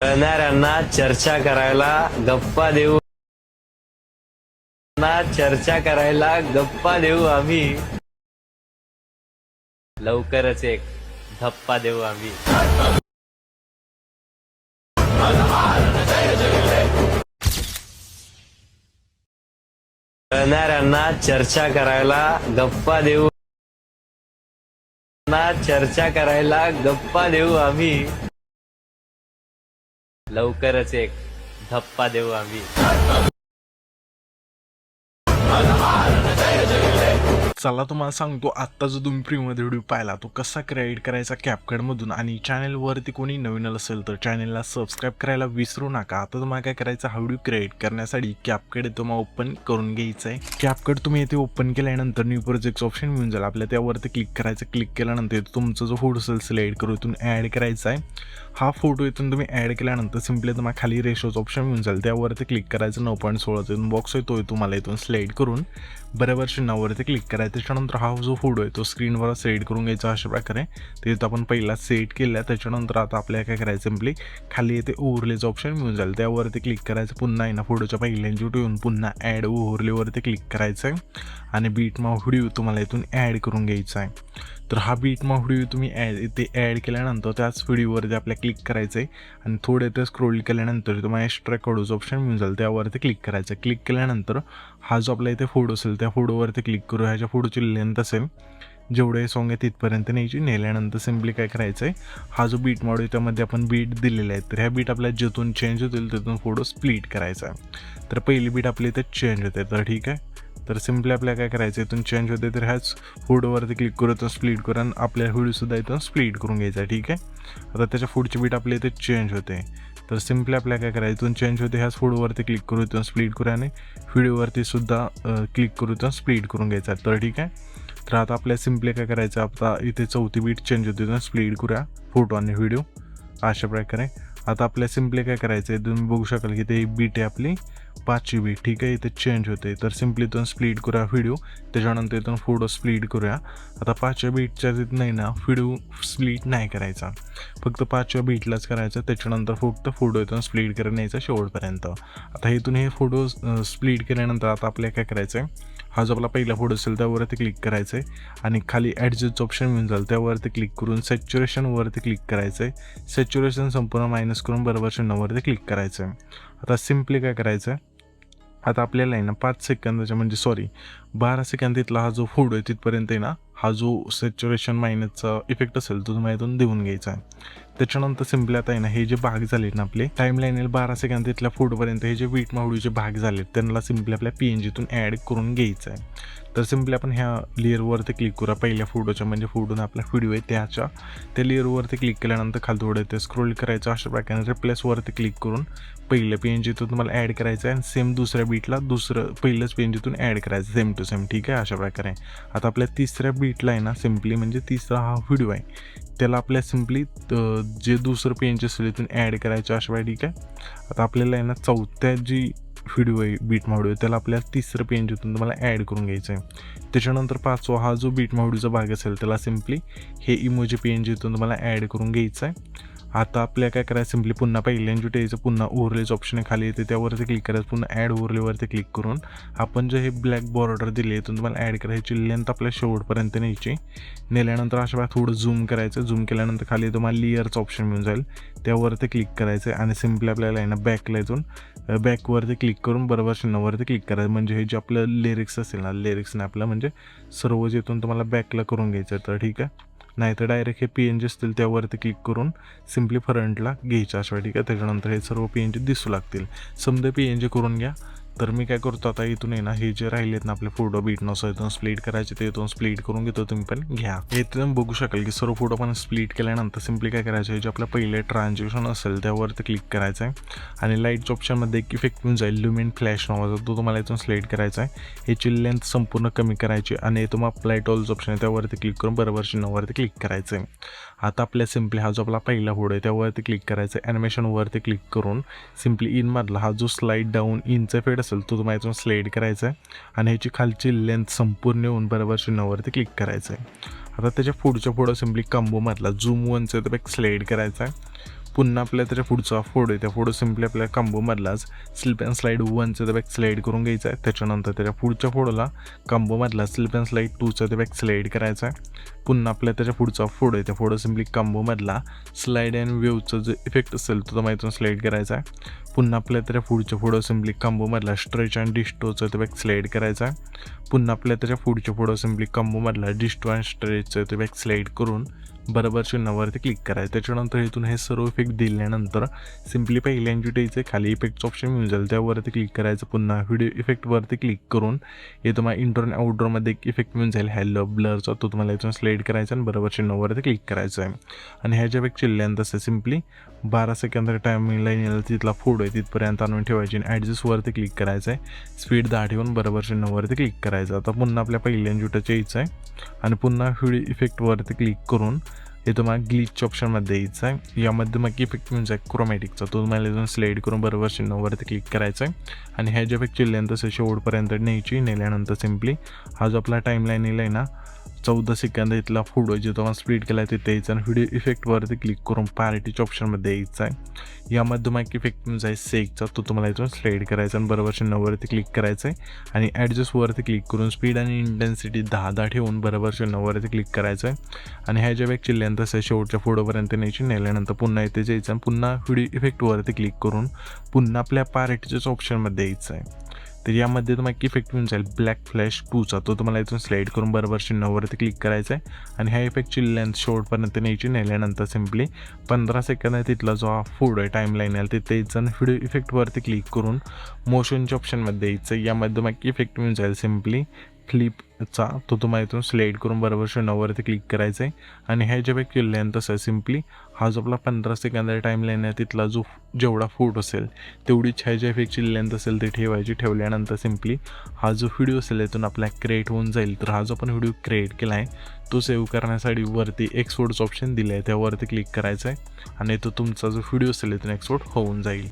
कळणाऱ्यांना चर्चा करायला गप्पा देऊ चर्चा करायला गप्पा देऊ आम्ही लवकरच एक धप्पा देऊ आम्ही। कळणाऱ्यांना चर्चा करायला गप्पा देऊ चर्चा करायला गप्पा देऊ आम्ही लवकरच एक धप्पा देऊ आम्ही। चला तुम्हाला सांगतो, आत्ता जो तुम्ही फ्रीमध्ये व्हिडिओ पाहिला तो कसा क्रिएट करायचा कॅपकटमधून। आणि चॅनलवरती कोणी नवीन असेल तर चॅनलला सबस्क्राईब करायला विसरू नका। आता तुम्हाला काय करायचं, हा व्हिडिओ क्रिएट करण्यासाठी कॅपकट तुम्हाला ओपन करून घ्यायचं आहे। कॅपकट तुम्ही इथे ओपन केल्यानंतर न्यू प्रोजेक्ट ऑप्शन मिळून जाईल आपल्या, त्यावरती क्लिक करायचं। क्लिक केल्यानंतर तुमचा जो फोटो असेल सिलेक्ट करून इथून ॲड करायचा आहे। हा फोटो इथून तुम्ही ॲड केल्यानंतर सिम्पली तुम्हाला खाली रेशोचं ऑप्शन मिळून जाईल, त्यावरती क्लिक करायचं। 9.16 इथून बॉक्स येतो, तुम्हाला इथून सिलेक्ट करून बरोबर चिन्हावरती क्लिक करायचं। त्याच्यानंतर हा जो फोटो आहे तो स्क्रीनवर सेट करून घ्यायचा अशा प्रकारे। ते आपण पहिला सेट केला, त्याच्यानंतर आता आपल्याला काय करायचं, सिम्पली खाली येते ओव्हरलेचं ऑप्शन मिळून जाईल, त्यावरती क्लिक करायचं। पुन्हा आहे ना फोटोच्या पहिल्यांची ठेवून पुन्हा ॲड ओव्हरलेवरती क्लिक करायचं आहे आणि बीटमार्क व्हिडिओ तुम्हाला इथून ॲड करून घ्यायचा आहे। तर हा बीटमार्क व्हिडिओ तुम्ही इथे ॲड केल्यानंतर त्याच व्हिडिओवरती आपल्याला क्लिक करायचं आहे आणि थोडे ते स्क्रोल केल्यानंतर तुम्हाला एक्स्ट्रा कोडचं ऑप्शन मिळून जाईल, त्यावरती क्लिक करायचं। क्लिक केल्यानंतर हा जो आपला इथे फोटो असेल त्या फोटोवरती क्लिक करू। ह्याच्या फोटोची लेंथ असेल जेवढे सॉन्ग आहे तिथपर्यंत न्यायची। नेल्यानंतर सिम्पली काय करायचं आहे, हा जो बीट मॉड आहे त्यामध्ये आपण बीट दिलेला आहे, तर ह्या बीट आपल्याला जिथून चेंज होतील तिथून फोटो स्प्लिट करायचा आहे। तर पहिली बीट आपली इथे चेंज होते, तर ठीक आहे। तर सिम्पली आपल्याला काय करायचं, इथून चेंज होते तर ह्याच फोटोवरती क्लिक करू, इथून स्प्लिट करू आणि आपल्या व्हिडिओसुद्धा इथून स्प्लिट करून घ्यायचा आहे, ठीक आहे। आता त्याच्या पुढची बीट आपल्या इथे चेंज होते, तर सिम्पली आपल्याला काय करायचं, इथून चेंज होते ह्याच फोटोवरती क्लिक करू, इथून स्प्लिट करू आणि व्हिडिओवरती सुद्धा क्लिक करू, इथून स्प्लिट करून घ्यायचा आहे, तर ठीक आहे। तर आता आपल्याला सिम्पली काय करायचं, आता इथे चौथी बीट चेंज होते, इथून स्प्लिट करूया फोटो आणि व्हिडिओ अशा प्रकारे। आता आपल्याला सिम्पली काय करायचं आहे, तुम्ही बघू शकाल की ते बीट आहे आपली 5वी बीट, ठीक आहे। इथे चेंज होते, तर सिम्पली इथून स्प्लिट करूया व्हिडिओ, त्याच्यानंतर इथून फोटो स्प्लिट करूया। आता 5व्या बीटच्या तिथं नाही ना व्हिडिओ स्प्लिट नाही करायचा, फक्त 5व्या बीटलाच करायचं। त्याच्यानंतर फक्त फोटो इथून स्प्लिट करून न्यायचा शेवटपर्यंत। आता इथून हे फोटो स्प्लिट केल्यानंतर आता आपल्याला काय करायचं आहे, हा जो आपला पहिला फोटो असेल त्यावरती क्लिक करायचं आहे आणि खाली ॲडजस्टचं ऑप्शन मिळून जाईल, त्यावरती क्लिक करून सॅच्युरेशनवरती क्लिक करायचं आहे। सॅच्युरेशन संपूर्ण मायनस करून बरोबर चिन्हावरती क्लिक करायचं आहे। आता सिम्पली काय करायचं आहे, आता आपल्याला आहे ना 5 सेकंदाच्या म्हणजे 12 सेकंद इथला हा जो फोटो आहे तिथपर्यंत आहे ना हा जो सॅच्युरेशन मायनसचा इफेक्ट असेल तो तुम्हाला इथून देऊन घ्यायचा आहे। त्याच्यानंतर सिम्पली आता आहे ना हे जे भाग झाले ना आपले टाईमलाईन 12 सेकंद इथल्या फोटोपर्यंत हे जे बीटमार्कचे भाग झाले त्यांना सिम्पली आपल्या PNGतून ॲड करून घ्यायचं आहे। तर सिम्पली आपण ह्या लेअरवरती क्लिक करूया, पहिल्या फोटोच्या म्हणजे फोटोने आपला व्हिडिओ आहे त्या लेअरवरती क्लिक केल्यानंतर खाली थोडं ते स्क्रोल करायचं, अशा प्रकारे रिप्लेसवरती क्लिक करून पहिल्या PNGतून तुम्हाला ॲड करायचं आहे आणि सेम दुसऱ्या बीटला पहिलंच PNGतून ॲड करायचं सेम टू सेम, ठीक आहे अशा प्रकारे। आता आपल्या तिसऱ्या बीटला आहे ना सिम्पली म्हणजे तिसरा हा व्हिडिओ आहे त्याला आपल्या सिम्पली जे दुसरं PNG असेल तिथून ॲड करायचं अशा वेळी, ठीक आहे। आता आपल्याला आहे ना चौथ्या जी व्हिडिओ आहे बीटमार्क व्हिडिओ त्याला आपल्याला तिसरं PNGतून तुम्हाला ॲड करून घ्यायचं आहे। त्याच्यानंतर 5वा हा जो बीटमार्क व्हिडिओचा भाग असेल त्याला सिम्पली हे इमोजी PNGतून तुम्हाला ॲड करून घ्यायचं आहे। आता आपल्याला काय करायचं, सिम्पली पुन्हा पहिल्यांदा द्यायचं, पुन्हा ओव्हरलेचं ऑप्शन खाली येते त्यावरती क्लिक करायचं, पुन्हा ॲड ओव्हरलेवरती क्लिक करून आपण जे हे ब्लॅक बॉर्डर दिले इथून तुम्हाला ॲड करायची लेंथ आपल्या शेवटपर्यंत न्यायची। नेल्यानंतर अशा वेळा थोडं झूम करायचं, झूम केल्यानंतर खाली तुम्हाला लेअरचं ऑप्शन मिळून जाईल, त्यावरती क्लिक करायचं आणि सिम्पली आपल्याला आहे ना बॅकला इथून बॅकवरती क्लिक करून बरोबर चिन्हावरती क्लिक करायचं, म्हणजे हे जे आपलं लिरिक्स असेल ना लिरिक्सने आपलं म्हणजे सर्व जिथून तुम्हाला बॅकला करून घ्यायचं, तर ठीक आहे। नाहीतर डायरेक्ट हे PNG असतील त्यावरती क्लिक करून सिम्पली फ्रंटला घ्यायचं अशा, ठीक आहे। त्याच्यानंतर हे सर्व PNG दिसू लागतील, समजा PNG करून घ्या। तर मी काय करतो आता इथून आहे ना हे जे राहिलेत ना आपले फोटो बीटनुसार इथून स्प्लिट करायचे ते इथून स्प्लिट करून घेतो, तुम्ही पण घ्या। हे तुम्ही बघू शकाल की सर्व फोटो पण स्प्लिट केल्यानंतर सिम्पली काय करायचं, हे जे आपलं पहिले ट्रान्झॅक्शन असेल त्यावरती क्लिक करायचं आहे आणि लाईटच्या ऑप्शनमध्ये एक इफेक्ट येऊन जाईल ल्युमिन फ्लॅश नावाचा, तो तुम्हाला इथून सिलेक्ट करायचा आहे। ह्याची लेंथ संपूर्ण कमी करायची आणि तुम्हाला अप्लाय टॉल्स ऑप्शन आहे त्यावरती क्लिक करून बरोबर चिन्हावरती क्लिक करायचं आहे। आता आपल्या सिम्पली हा जो आपला पहिला फोटो आहे त्यावरती क्लिक करायचं आहे, ॲनिमेशनवरती क्लिक करून सिम्पली इनमधला हा जो स्लाईड डाऊन इनचा फेड असेल तो तुम्हाला इथून स्लाईड करायचा आहे आणि ह्याची खालची लेंथ संपूर्ण येऊन बरोबर चिन्हावरती क्लिक करायचं आहे। आता त्याच्या पुढच्या सिम्पली कॉम्बोमधला झूम 1चा तो एक स्लाईड करायचा आहे, पुन्हा आपल्या त्याच्या पुढचा फोटो आहे त्या फोटो सिम्पली आपल्या कॉम्बोमधलाच स्लिप अँड स्लाईड 1चा बॅक स्लाईड करून घ्यायचा आहे. त्याच्यानंतर त्याच्या पुढच्या फोटोला कॉम्बोमधला स्लिप अँड स्लाईड 2चा ते बॅक स्लाईड करायचा आहे. पुन्हा आपल्या त्याच्या पुढचा फोटो आहे त्या फोटो सिम्पली कॉम्बोमधला स्लाईड अँड वेवचा जो इफेक्ट असेल तो माहिती स्लाईड करायचा आहे. पुन्हा आपल्या त्याच्या पुढच्या फोटो सिम्पली कॉम्बोमधला स्ट्रेच अँड डिस्टोचा ते बॅक स्लाईड करायचा आहे. पुन्हा आपल्या त्याच्या पुढच्या फोटो सिम्पली कॉम्बोमधला डिस्टो अँड स्ट्रेचचं ते बॅक स्लाईड करून बरोबर चिन्हावरती क्लिक करायचं. त्याच्यानंतर इथून हे सर्व इफेक्ट दिल्यानंतर सिम्पली पहिल्या एंटिटीचे खाली इफेक्टचं ऑप्शन मिळून जाईल त्यावरती क्लिक करायचं. पुन्हा व्हिडिओ इफेक्टवरती क्लिक करून हे तुम्हाला इंडोर आणि आउटडोरमध्ये एक इफेक्ट मिळून जाईल हॅलो ब्लरचा, तो तुम्हाला इथून स्लाईड करायचा आणि बरोबर चिन्हावरती क्लिक करायचं आहे. आणि ह्याच्या इफेक्ट चिल्ल्यानंतर तसं सिम्पली 12 सेकंद टायमिंग लाईन तिथला फोटो आहे तिथपर्यंत आणून ठेवायची आणि ॲडजस्टवरती क्लिक करायचं आहे. स्पीड 10 ठेवून बरोबर चिन्हावरती क्लिक करायचं. आता पुन्हा आपल्या पहिल्या एंटिटीचं यायचं आहे आणि पुन्हा व्हिडिओ इफेक्टवरती क्लिक करून हे तुम्हाला ग्लिचच्या ऑप्शनमध्ये यायचं आहे. यामध्ये मग इफेक्ट म्हणजे आहे क्रोमॅटिकचा, तो तुम्हाला इथून स्लाईड करून बरोबर चिन्हावरती क्लिक करायचा आहे. आणि ह्या जे इफेक्ट चिल्ल्यानंतर तसं शेवटपर्यंत नेल्यानंतर सिम्पली हा जो आपला टाईमलाईन येईल आहे ना 14 सेकंद इथला फोटो जिथं तुम्हाला स्प्लिट केला आहे तिथे यायचं आणि व्हिडिओ इफेक्टवरती क्लिक करून पार्टीच्या ऑप्शनमध्ये यायचं आहे. यामध्ये मग इफेक्ट म्हणजे आहे सेकचा, तो तुम्हाला इथून स्लाईड करायचा आणि बरोबर चिन्हावरती क्लिक करायचं आहे. आणि ॲडजस्टवरती क्लिक करून स्पीड आणि इंटेन्सिटी 10 ठेवून बरोबर चिन्हावरती क्लिक करायचं आहे. आणि ह्या ज्या इफेक्ट चिल्ल्यानंतर तसं शेवटच्या फोटोपर्यंत न्यायची, नेल्यानंतर पुन्हा इथे जायचं आणि पुन्हा व्हिडिओ इफेक्टवरती क्लिक करून पुन्हा आपल्या पार्टीच्याच ऑप्शनमध्ये यायचं आहे. तर यामध्ये तुम्हाला इफेक्ट मिळून जाईल ब्लॅक फ्लॅश 2चा, तो तुम्हाला इथून स्लाईड करून बरोबर चिन्हावरती क्लिक करायचा आहे. आणि ह्या इफेक्टची लेंथ शेवटपर्यंत न्यायची, नेल्यानंतर सिम्पली 15 सेकंद तिथला जो हा फोटो आहे टाईमलाईन आहे तिथे यायचं आणि व्हिडिओ इफेक्टवरती क्लिक करून मोशनच्या ऑप्शनमध्ये यायचं. यामध्ये तुम्हाला इफेक्ट मिळून जाईल सिम्पली फ्लिपचा, तो तुम्हाला इथून स्लाईड करून बरोबर चिन्हावरती क्लिक करायचं आहे. आणि ह्या ज्या इफेक्ट लेंथ तसं सिम्पली हा जो आपला 15 सेकंद टाईमलाईन आहे तिथला जो जेवढा फोटो असेल तेवढीच ह्या ज्या इफेक्टची लेंथ असेल ती ठेवायची. ठेवल्यानंतर सिम्पली हा जो व्हिडिओ असेल यातून आपला क्रिएट होऊन जाईल. तर हा जो आपण व्हिडिओ क्रिएट केला आहे तो सेव्ह करण्यासाठी वरती एक्सपोर्टचं ऑप्शन दिलं आहे त्यावरती क्लिक करायचं आहे आणि तो तुमचा जो व्हिडिओ असेल इथून एक्सपोर्ट होऊन जाईल.